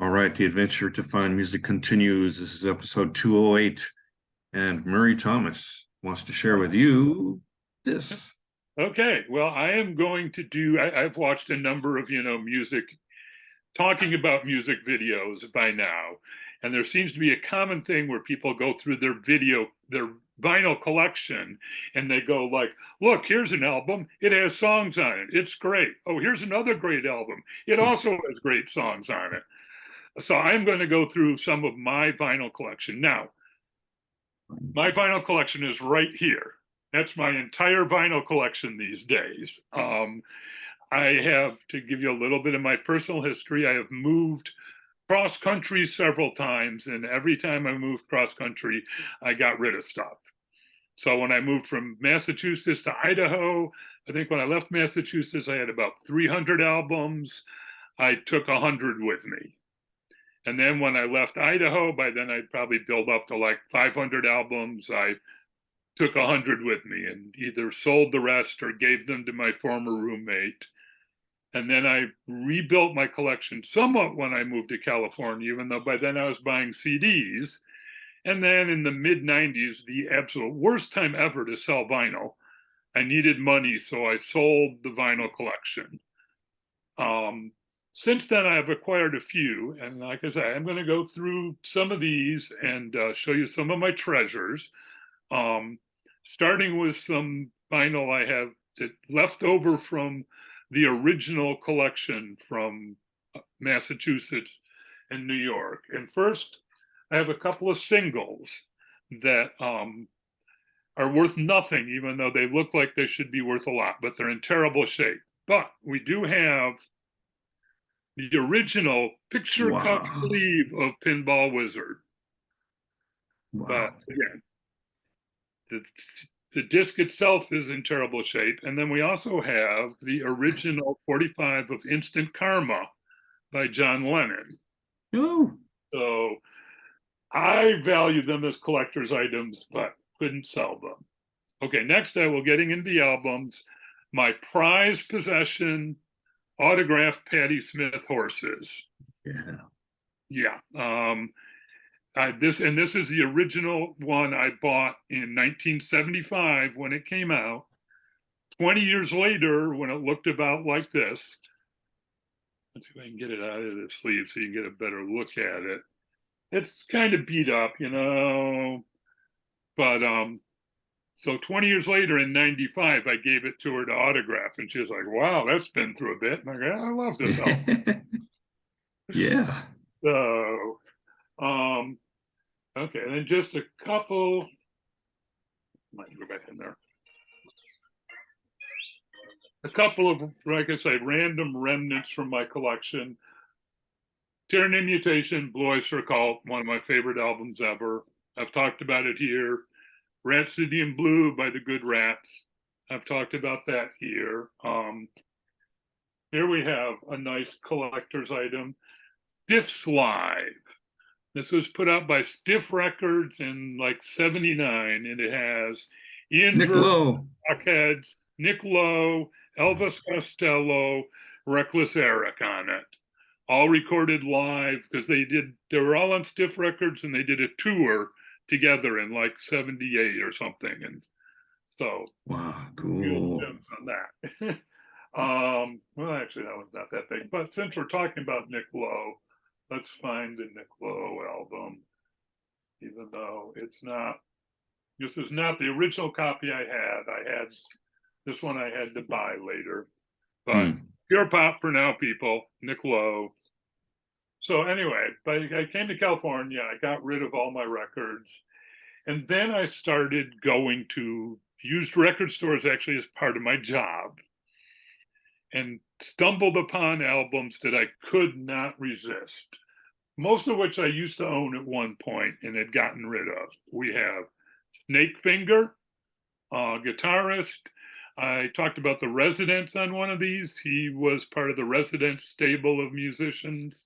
All right, the adventure to find music continues. This is episode 208, and Murray Thomas wants to share with you this. Okay, well, I am going to do, I've watched a number of, talking about music videos by now, and there seems to be a common thing where people go through their vinyl collection, and they go like, look, here's an album, it has songs on it, it's great. Oh, here's another great album, it also has great songs on it. So I'm going to go through some of my vinyl collection. Now, my vinyl collection is right here. That's my entire vinyl collection these days. I have to give you a little bit of my personal history. I have moved cross country several times, and every time I moved cross country, I got rid of stuff. So when I moved from Massachusetts to Idaho, I think when I left Massachusetts, I had about 300 albums. I took 100 with me. And then when I left Idaho, by then I'd probably build up to like 500 albums. I took 100 with me and either sold the rest or gave them to my former roommate. And then I rebuilt my collection somewhat when I moved to California, even though by then I was buying CDs. And then in the mid 90s, the absolute worst time ever to sell vinyl, I needed money, so I sold the vinyl collection. Since then, I've acquired a few, and like I said, I'm going to go through some of these and show you some of my treasures. Starting with some vinyl I have that left over from the original collection from Massachusetts and New York. And first, I have a couple of singles that are worth nothing, even though they look like they should be worth a lot, but they're in terrible shape. But we do have the original picture cut sleeve of Pinball Wizard. Wow. But again, the disc itself is in terrible shape. And then we also have the original 45 of Instant Karma by John Lennon. Oh. So I value them as collector's items, but couldn't sell them. Okay, next I will getting into the albums. My prized possession, autographed Patti Smith horses. Yeah. This is the original one I bought in 1975 when it came out. 20 years later, when it looked about like this, let's see if I can get it out of the sleeve so you can get a better look at it. It's kind of beat up, but so 20 years later in 95, I gave it to her to autograph, and she was like, wow, that's been through a bit. And I go, I love this album. Yeah. So, okay, and then just a couple, might go back in there. A couple of, like I say, random remnants from my collection. Tyranny Mutation, Blue Oyster Cult, one of my favorite albums ever. I've talked about it here. Rhapsody in Blue by the Good Rats. I've talked about that here. Here we have a nice collector's item. Stiff's Live. This was put out by Stiff Records in like 79, and it has Ian Nick Lowe, Blockheads, Nick Lowe, Elvis Costello, Reckless Eric on it. All recorded live because they were all on Stiff Records, and they did a tour together in like 78 or something. And so, wow, cool on that. Well, actually, that was not that big. But since we're talking about Nick Lowe, let's find the Nick Lowe album, even though this is not the original copy I had this one I had to buy later. But pure pop for now, people, Nick Lowe. So anyway, I came to California, I got rid of all my records, and then I started going to used record stores actually as part of my job, and stumbled upon albums that I could not resist, most of which I used to own at one point and had gotten rid of. We have Snake Finger, guitarist. I talked about the Residents on one of these. He was part of the Residents stable of musicians.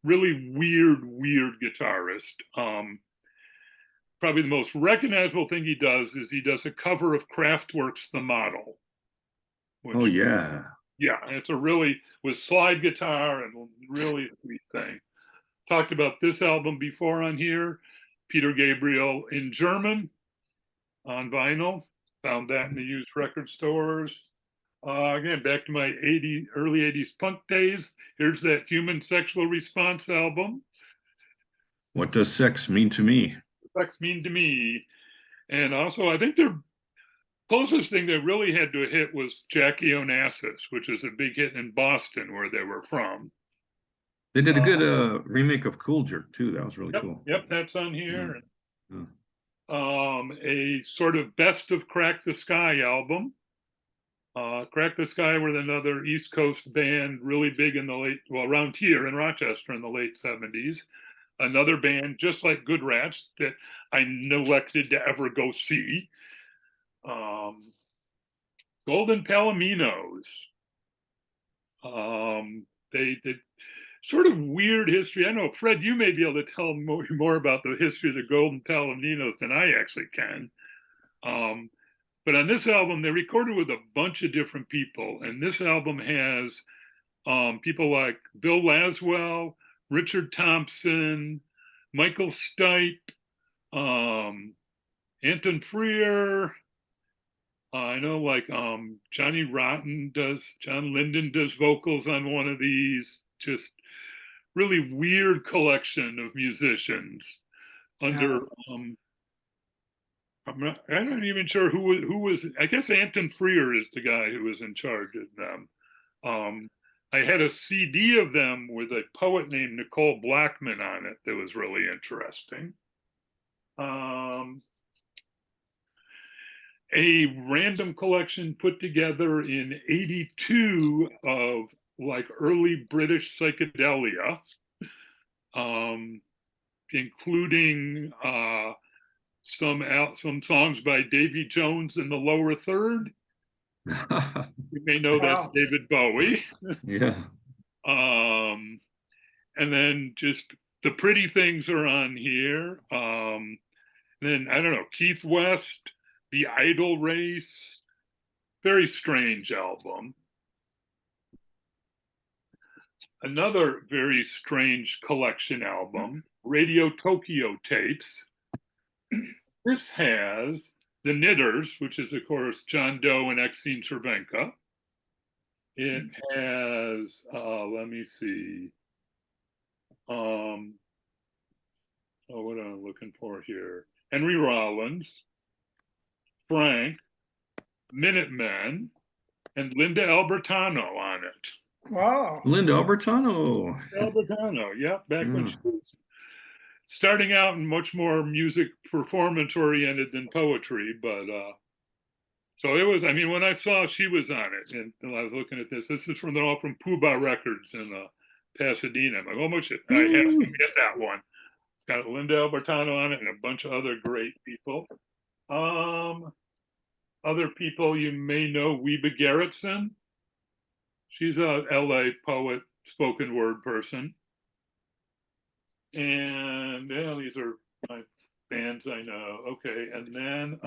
Really weird guitarist. Probably the most recognizable thing he does is he does a cover of Kraftwerk's The Model. Oh, yeah. Yeah, and it's with slide guitar and really sweet thing. talked about this album before on here, Peter Gabriel in German on vinyl. Found that in the used record stores. Again, back to my early 80s punk days. Here's that Human Sexual Response album. What does sex mean to me? Sex mean to me. And also, I think their closest thing they really had to a hit was Jackie Onassis, which was a big hit in Boston, where they were from. They did a good remake of Cool Jerk too. That was really cool. Yep, that's on here. Yeah. A sort of best of Crack the Sky album. Crack the Sky were another East Coast band, really big in the around here in Rochester in the late 70s. Another band, just like Good Rats, that I neglected to ever go see. Golden Palominos. They did sort of weird history. I know, Fred, you may be able to tell more about the history of the Golden Palominos than I actually can. But on this album, they recorded with a bunch of different people. And this album has people like Bill Laswell, Richard Thompson, Michael Stipe, Anton Freer. I know like John Linden does vocals on one of these. Just really weird collection of musicians under I'm not even sure who was. I guess Anton Freer is the guy who was in charge of them. I had a CD of them with a poet named Nicole Blackman on it that was really interesting. A random collection put together in '82 of like early British psychedelia, including some songs by Davy Jones in the Lower Third. You may know that's David Bowie. Yeah. And then just the Pretty Things are on here. Then I don't know, Keith West, The Idol Race. Very strange album. Another very strange collection album, Radio Tokyo Tapes. This has the Knitters, which is, of course, John Doe and Exene Cervenka. It has, let me see. What am I looking for here? Henry Rollins, Frank, Minutemen, and Linda Albertano on it. Wow. Linda Albertano. Albertano, yeah, back when she was starting out and much more music performance oriented than poetry. But so it was, I mean, when I saw she was on it and I was looking at this is from Puba Records in Pasadena. I'm like, oh, much I have to get that one. It's got Linda Albertano on it and a bunch of other great people. Other people you may know, Wiebe Garretson. She's a LA poet, spoken word person. And yeah, these are my bands I know. Okay, and then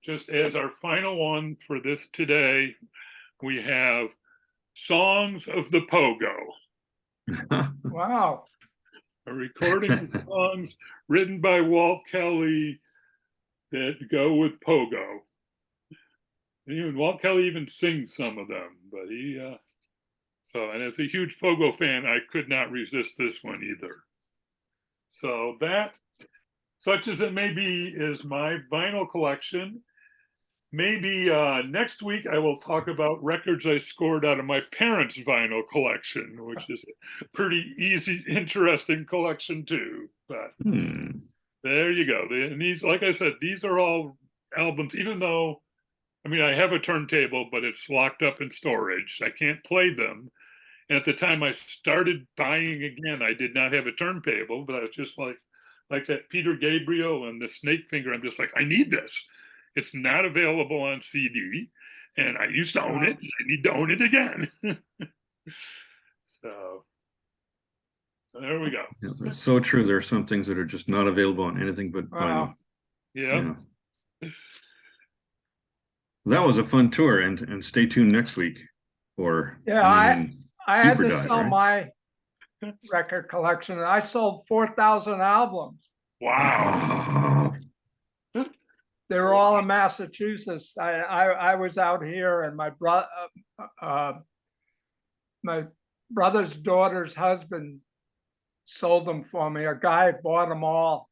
just as our final one for this today, we have Songs of the Pogo. Wow. A recording of songs written by Walt Kelly that go with pogo. And even Walt Kelly even sings some of them, but he and as a huge pogo fan, I could not resist this one either. So that, such as it may be, is my vinyl collection. Maybe next week I will talk about records I scored out of my parents' vinyl collection, which is a pretty easy, interesting collection too. But there you go. And these, like I said, these are all albums, even though, I mean, I have a turntable, but it's locked up in storage. I can't play them. And at the time I started buying again, I did not have a turntable, but I was just like that Peter Gabriel and the Snake Finger. I'm just like, I need this. It's not available on CD, and I used to own it. I need to own it again. So there we go. Yeah, that's so true. There are some things that are just not available on anything but vinyl. Yeah. That was a fun tour, and stay tuned next week for I had to Dive, sell right? record collection. And I sold 4,000 albums. Wow. They were all in Massachusetts. I was out here, and my brother's daughter's husband sold them for me. A guy bought them all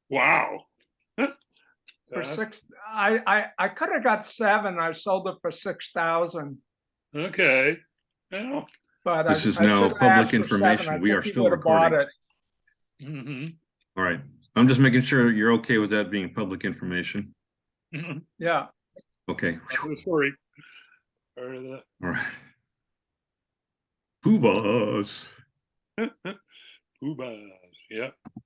Wow. for six. I could have got 7. I sold it for 6,000. Okay. Well, But This is I now should've public asked for 7. information. I We think are he still would have bought recording. it. mhm, All right. I'm just making sure you're okay with that being public information. mhm. Yeah. Okay. I was worried. Part of that. All right. Poobahs. Ubas, yeah.